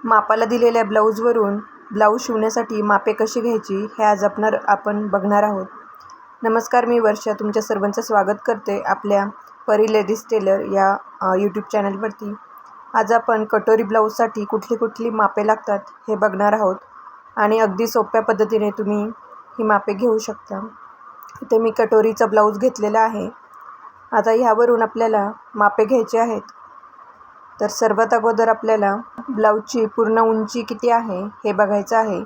मापाला दिलेल्या ब्लाऊजवरून ब्लाऊज शिवण्यासाठी मापे कशी घ्यायची हे आज आपण बघणार आहोत. नमस्कार, मी वर्षा तुमच्या सर्वांचं स्वागत करते आपल्या परी लेडीज टेलर या यूट्यूब चॅनलवरती. आज आपण कटोरी ब्लाऊजसाठी कुठली मापे लागतात हे बघणार आहोत आणि अगदी सोप्या पद्धतीने तुम्ही ही मापे घेऊ शकता. इथे मी कटोरीचा ब्लाऊज घेतलेला आहे. आता ह्यावरून आपल्याला मापे घ्यायचे आहेत. तर सर्वात अगोदर आपल्याला ब्लाऊजची पूर्ण उंची किती आहे हे बघायचं आहे.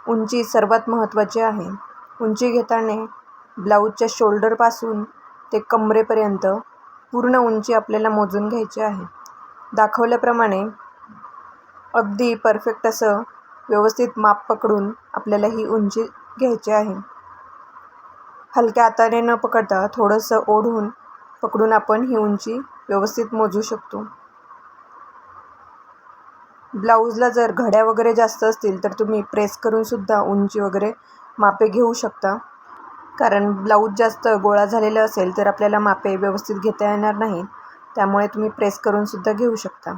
उंची सर्वात महत्त्वाची आहे. उंची घेताना ब्लाऊजच्या शोल्डरपासून ते कमरेपर्यंत पूर्ण उंची आपल्याला मोजून घ्यायची आहे. दाखवल्याप्रमाणे अगदी परफेक्ट असं व्यवस्थित माप पकडून आपल्याला ही उंची घ्यायची आहे. हलक्या हाताने न पकडता थोडंसं ओढून पकडून आपण ही उंची व्यवस्थित मोजू शकतो. ब्लाऊजला जर घड्या वगैरे जास्त असतील तर तुम्ही प्रेस करून सुद्धा उंची वगैरे मापे घेऊ शकता. कारण ब्लाऊज जास्त गोळा झालेला असेल तर आपल्याला मापे व्यवस्थित घेता येणार नाही. त्यामुळे तुम्ही प्रेस करून सुद्धा घेऊ शकता.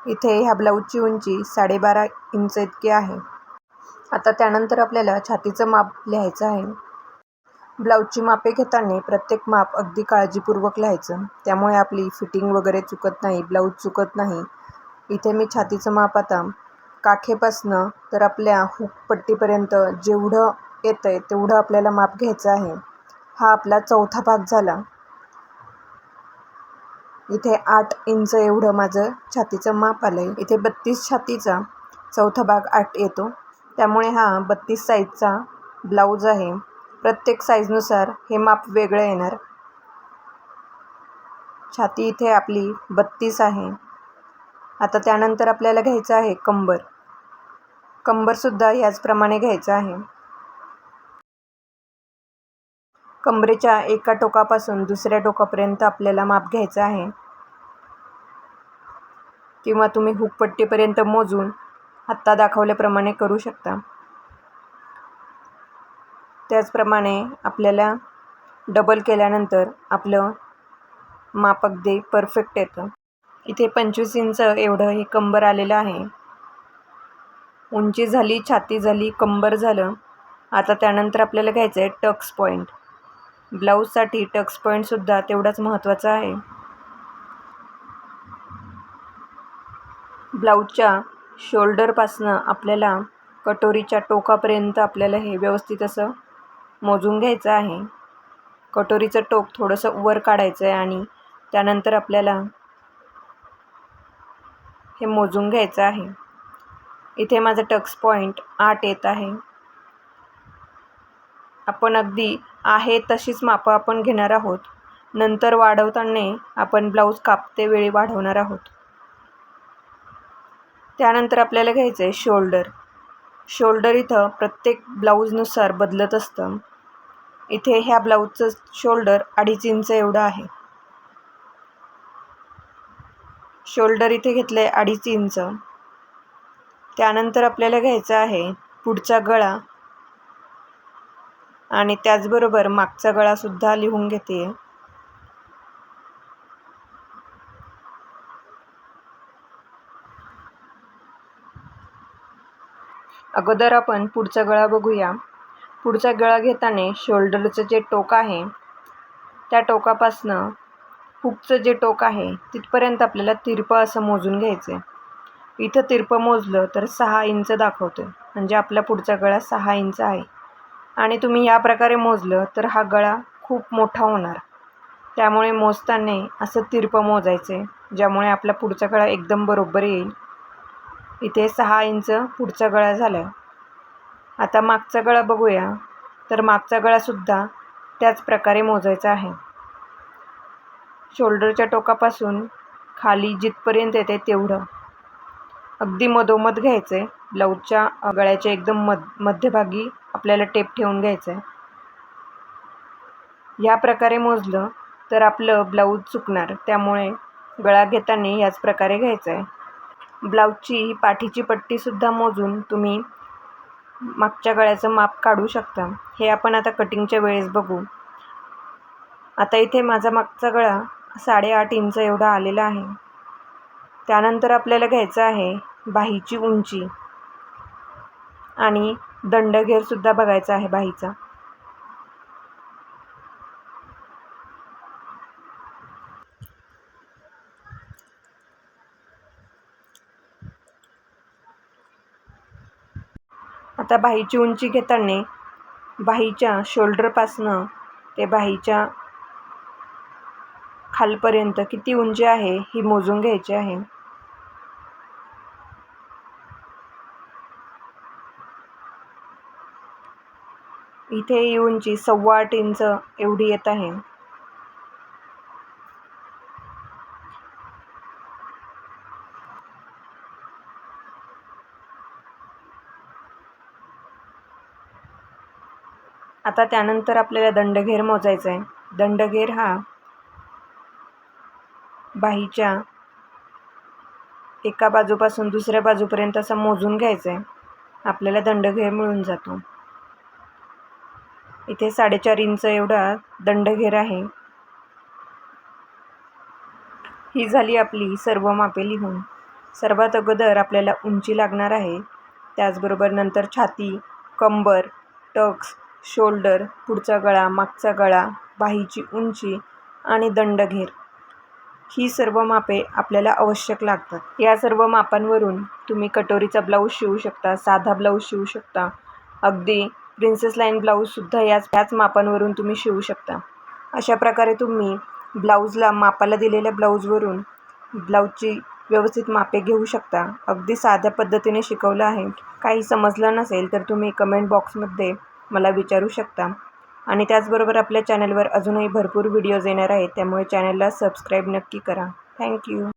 इथे ह्या ब्लाऊजची उंची 12.5 इंच इतकी आहे. आता त्यानंतर आपल्याला छातीचं माप लिहायचं आहे. ब्लाऊजची मापे घेताना प्रत्येक माप अगदी काळजीपूर्वक लिहायचं. त्यामुळे आपली फिटिंग वगैरे चुकत नाही, ब्लाऊज चुकत नाही. इथे मी छातीचं माप आता काखेपासनं तर आपल्या हुकपट्टीपर्यंत जेवढं येतं आहे तेवढं आपल्याला माप घ्यायचं आहे. हा आपला चौथा भाग झाला. इथे 8 इंच एवढं माझं छातीचं माप आलं आहे. इथे 32 छातीचा चौथा भाग 8 येतो. त्यामुळे हा 32 साईजचा ब्लाऊज आहे. प्रत्येक साईजनुसार हे माप वेगळं येणार. छाती इथे आपली 32 आहे. आता त्यानंतर आपल्याला घ्यायचं आहे कंबर. कंबरसुद्धा याचप्रमाणे घ्यायचं आहे. कंबरेच्या एका टोकापासून दुसऱ्या टोकापर्यंत आपल्याला माप घ्यायचं आहे. किंवा तुम्ही हुकपट्टीपर्यंत मोजून आत्ता दाखवल्याप्रमाणे करू शकता. त्याचप्रमाणे आपल्याला डबल केल्यानंतर आपलं माप अगदी परफेक्ट येतं. इथे 25 इंच एवढं हे कंबर आलेलं आहे. उंची झाली, छाती झाली, कंबर झालं. आता त्यानंतर आपल्याला घ्यायचं आहे टक्स पॉईंट. ब्लाऊजसाठी टक्स पॉईंटसुद्धा तेवढाच महत्त्वाचा आहे. ब्लाऊजच्या शोल्डरपासनं आपल्याला कटोरीच्या टोकापर्यंत आपल्याला हे व्यवस्थित असं मोजून घ्यायचं आहे. कटोरीचं टोक थोडंसं वर काढायचं आहे आणि त्यानंतर आपल्याला हे मोजून घ्यायचं आहे. इथे माझं टक्स पॉईंट 8 येत आहे. आपण अगदी आहे तशीच मापं आपण घेणार आहोत. नंतर वाढवताना आपण ब्लाऊज कापते वेळी वाढवणार आहोत. त्यानंतर आपल्याला घ्यायचं आहे शोल्डर. शोल्डर इथं प्रत्येक ब्लाऊजनुसार बदलत असतं. इथे ह्या ब्लाऊजचं शोल्डर 2.5 इंच एवढं आहे. शोल्डर इथे घेतलं आहे 2.5 इंच. त्यानंतर आपल्याला घ्यायचा आहे पुढचा गळा आणि त्याचबरोबर मागचा गळासुद्धा लिहून घेते. अगोदर आपण पुढचा गळा बघूया. पुढचा गळा घेताना शोल्डरचं जे टोक आहे त्या टोकापासनं हुकचं जे टोक आहे तिथपर्यंत आपल्याला तिरपं असं मोजून घ्यायचं आहे. इथं तिरपं मोजलं तर 6 इंच दाखवतं आहे. म्हणजे आपला पुढचा गळा 6 इंच आहे. आणि तुम्ही या प्रकारे मोजलं तर हा गळा खूप मोठा होणार. त्यामुळे मोजताना असं तिरपं मोजायचं आहे, ज्यामुळे आपला पुढचा गळा एकदम बरोबर येईल. इथे 6 इंच पुढचा गळा झाला. आता मागचा गळा बघूया. तर मागचा गळासुद्धा त्याच प्रकारे मोजायचा आहे. शोल्डरच्या टोकापासून खाली जिथपर्यंत येते तेवढं अगदी मधोमध घ्यायचं आहे. ब्लाऊजच्या गळ्याच्या एकदम मध्यभागी आपल्याला टेप ठेवून घ्यायचं आहे. ह्या प्रकारे मोजलं तर आपलं ब्लाऊज चुकणार. त्यामुळे गळा घेताना ह्याच प्रकारे घ्यायचं आहे. ब्लाऊजची ही पाठीची पट्टीसुद्धा मोजून तुम्ही मागच्या गळ्याचं माप काढू शकता. हे आपण आता कटिंगच्या वेळेस बघू. आता इथे माझा मागचा गळा 8.5 इंच एवढा आलेला आहे. त्यानंतर आपल्याला घ्यायचं आहे बाहीची उंची आणि दंडघेरसुद्धा बघायचा आहे बाहीचा. आता बाहीची उंची घेताना बाहीच्या शोल्डरपासनं ते बाहीच्या खालपर्यंत किती उंची आहे ही मोजून घ्यायची आहे. इथे ही उंची 8.25 इंच एवढी येत आहे. आता त्यानंतर आपल्याला दंडघेर मोजायचा आहे. दंडघेर हा बाहीच्या एका बाजूपासून दुसऱ्या बाजूपर्यंत असा मोजून घ्यायचा आहे. आपल्याला दंडघेर मिळून जातो. इथे 4.5 इंच एवढा दंडघेर आहे. ही झाली आपली सर्व मापे लिहून. सर्वात अगोदर आपल्याला उंची लागणार आहे. त्याचबरोबर नंतर छाती, कंबर, टक्स, शोल्डर, पुढचा गळा, मागचा गळा, बाहीची उंची आणि दंडघेर ही सर्व मापे आपल्याला आवश्यक लागतात. या सर्व मापांवरून तुम्ही कटोरीचा ब्लाऊज शिवू शकता, साधा ब्लाऊज शिवू शकता, अगदी प्रिन्सेस लाईन ब्लाऊजसुद्धा याच मापांवरून तुम्ही शिवू शकता. अशा प्रकारे तुम्ही ब्लाऊजला मापाला दिलेल्या ब्लाऊजवरून ब्लाऊजची व्यवस्थित मापे घेऊ शकता. अगदी साध्या पद्धतीने शिकवलं आहे. काही समजलं नसेल तर तुम्ही कमेंट बॉक्समध्ये मला विचारू शकता. आणि त्याचबरोबर आपल्या चॅनलवर अजूनही भरपूर व्हिडिओज येणार आहेत, त्यामुळे चॅनलला सबस्क्राईब नक्की करा. थँक्यू.